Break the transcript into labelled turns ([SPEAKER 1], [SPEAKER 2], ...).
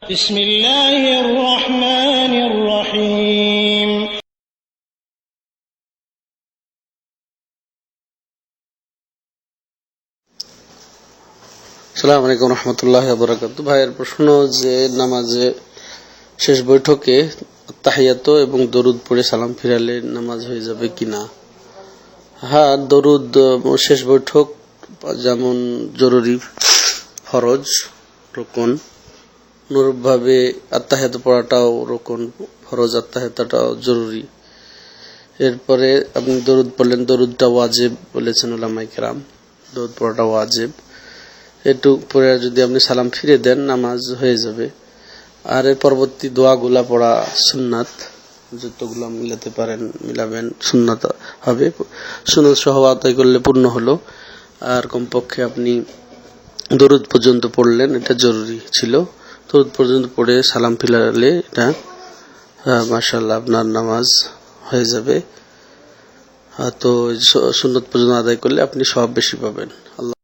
[SPEAKER 1] বিসমিল্লাহির রহমানির রহিম।
[SPEAKER 2] আসসালামু আলাইকুম রহমতুল্লাহি ওয়া বারাকাতুহু। ভাইয়ের প্রশ্ন যে নামাজে শেষ বৈঠকে তাহিয়াত এবং দরুদ পড়ে সালাম ফিরালে নামাজ হয়ে যাবে কিনা? হ্যাঁ, দরুদ শেষ বৈঠক যেমন জরুরি, ফরজ, রুকন, অনুরূপভাবে আত্তাহিয়াত পড়াটাও রুকন, ফরজ, আত্তাহিয়াতটাও জরুরি। এরপরে আপনি দরুদ পড়লেন, দরুদটা ওয়াজিব বলেছেন উলামায়ে কেরাম, দরুদ পড়াটা ওয়াজিব। একটু পরে যদি আপনি সালাম ফিরে দেন নামাজ হয়ে যাবে। আর এর পরবর্তী দোয়াগুলা পড়া সুন্নাত, যতগুলো মিলাতে পারেন মিলাবেন, সুন্নাত হবে। সুন্নাত সহ আদায় করলে পূর্ণ হলো। আর কমপক্ষে আপনি দরুদ পর্যন্ত পড়লেন, এটা জরুরি ছিল। দরুদ পর্যন্ত পড়ে সালাম ফিরালে এটা মাশাআল্লাহ আপনার নামাজ হয়ে যাবে। তো সুন্নাত পর্যন্ত আদায় করলে আপনি সওয়াব বেশি পাবেন। আল্লাহ